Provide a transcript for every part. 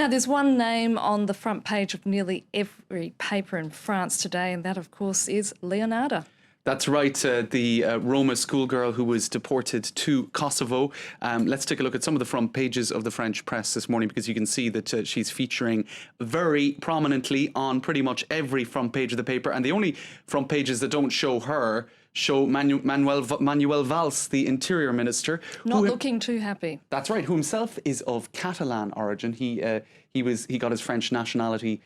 Now, there's one name on the front page of nearly every paper in France today, and that, of course, is Leonardo. That's right, the Roma schoolgirl who was deported to Kosovo. Let's take a look at some of the front pages of the French press this morning, because you can see that she's featuring very prominently on pretty much every front page of the paper. And the only front pages that don't show her show Manuel Valls, the Interior Minister. Not looking too happy. That's right, who himself is of Catalan origin. He got his French nationality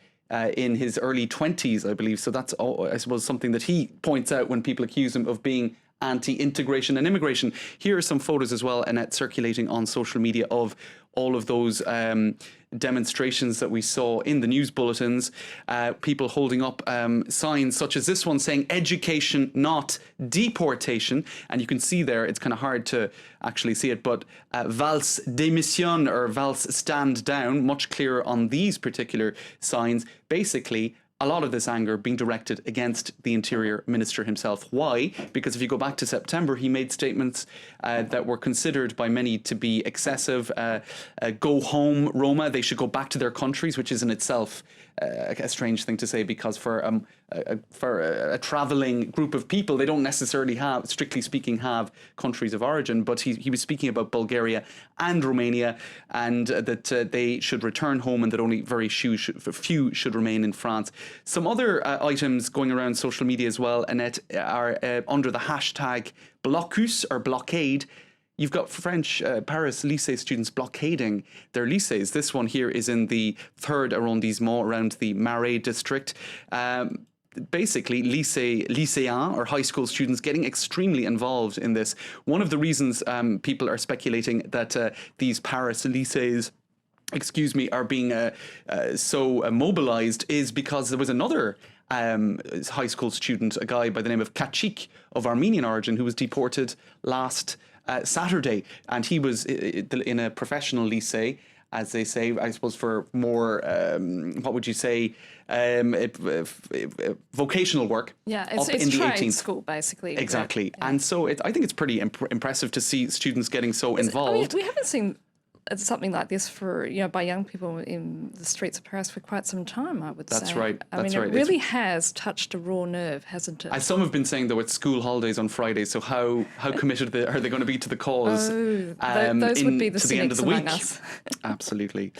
in his early 20s, I believe. So that's, I suppose, something that he points out when people accuse him of being anti-integration and immigration. Here are some photos as well, Annette, circulating on social media of all of those demonstrations that we saw in the news bulletins, people holding up signs such as this one saying education, not deportation. And you can see there, it's kind of hard to actually see it, but Valls démissionne, or Valls stand down, much clearer on these particular signs. Basically, a lot of this anger being directed against the Interior Minister himself. Why? Because if you go back to September, he made statements that were considered by many to be excessive. Go home, Roma. They should go back to their countries, which is in itself a strange thing to say, because for a traveling group of people, they don't necessarily have, strictly speaking, have countries of origin. But he was speaking about Bulgaria and Romania, and that they should return home, and that only very few should remain in France. Some other items going around social media as well, Annette, are under the hashtag blocus, or blockade. You've got French Paris lycée students blockading their lycées. This one here is in the 3rd arrondissement, around the Marais district. Basically, lycéens, or high school students, getting extremely involved in this. One of the reasons people are speculating that these Paris lycées, are being so mobilized is because there was another high school student, a guy by the name of Kachik, of Armenian origin, who was deported last Saturday, and he was in a professional lycée, as they say, I suppose, for more, what would you say, vocational work. Yeah, it's trade school, basically. Exactly. Yeah. And so I think it's pretty impressive to see students getting so involved. We haven't seen something like this for, by young people in the streets of Paris for quite some time, I would say. That's right. I mean, it really has touched a raw nerve, hasn't it? As some have been saying, though, it's school holidays on Friday, so how committed are they going to be to the cause? Those would be the cynics among us. Absolutely.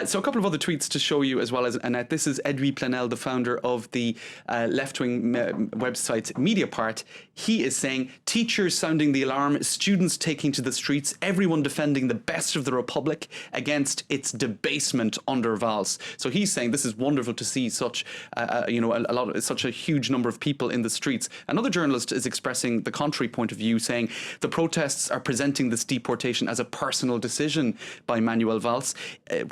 So a couple of other tweets to show you as well, as Annette. This is Edwy Plenel, the founder of the left-wing website MediaWatch. He is saying, teachers sounding the alarm, students taking to the streets, everyone defending the best of the Republic against its debasement under Valls. So he's saying this is wonderful to see such, such a huge number of people in the streets. Another journalist is expressing the contrary point of view, saying the protests are presenting this deportation as a personal decision by Manuel Valls,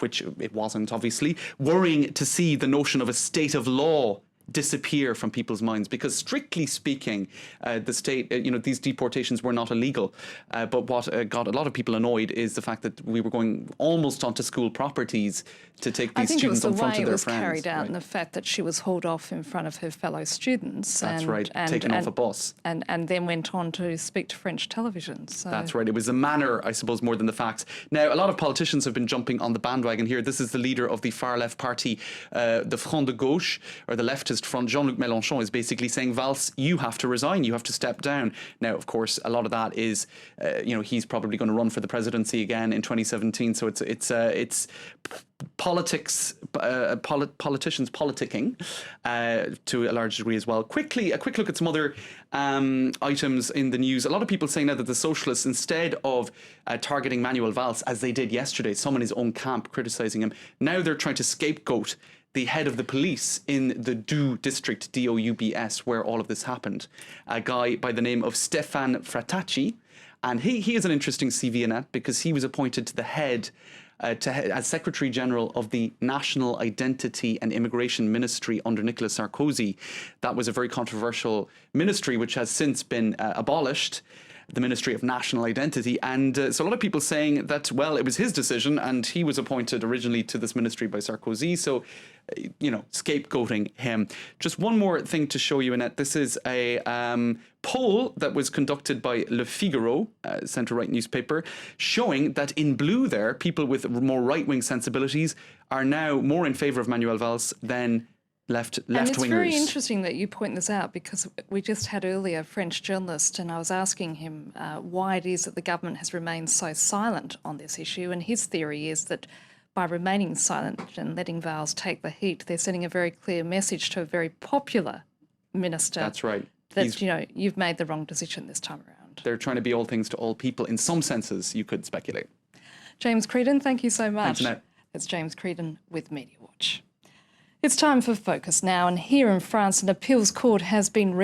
which it wasn't, obviously. Worrying to see the notion of a state of law disappear from people's minds, because strictly speaking, the state, these deportations were not illegal. But what got a lot of people annoyed is the fact that we were going almost onto school properties to take these students in front of their friends. I think it was the way it was carried out, and the fact that she was hauled off in front of her fellow students. That's right, taken off a bus. And then went on to speak to French television. So. That's right. It was the manner, I suppose, more than the facts. Now, a lot of politicians have been jumping on the bandwagon here. This is the leader of the far-left party, the Front de Gauche, or the leftist front, Jean-Luc Mélenchon, is basically saying, Valls, you have to resign, you have to step down. Now, of course, a lot of that is, he's probably going to run for the presidency again in 2017. So it's politics, politicians politicking to a large degree as well. Quickly, a quick look at some other items in the news. A lot of people saying now that the socialists, instead of targeting Manuel Valls, as they did yesterday, some in his own camp criticising him, now they're trying to scapegoat the head of the police in the Doubs district, D-O-U-B-S, where all of this happened, a guy by the name of Stefan Fratacci. And he has an interesting CV in that, because he was appointed to the head as Secretary General of the National Identity and Immigration Ministry under Nicolas Sarkozy. That was a very controversial ministry, which has since been abolished. the Ministry of National Identity. And so a lot of people saying that, well, it was his decision and he was appointed originally to this ministry by Sarkozy. So, scapegoating him. Just one more thing to show you, Annette. This is a poll that was conducted by Le Figaro, centre-right newspaper, showing that in blue there, people with more right-wing sensibilities are now more in favour of Manuel Valls than left-wingers. And it's very interesting that you point this out, because we just had earlier a French journalist and I was asking him why it is that the government has remained so silent on this issue, and his theory is that by remaining silent and letting Valls take the heat, they're sending a very clear message to a very popular minister. That's right. That, you've made the wrong decision this time around. They're trying to be all things to all people. In some senses, you could speculate. James Creedon, thank you so much. Thanks, Annette. It's James Creedon with MediaWatch. It's time for Focus now, and here in France, an appeals court has been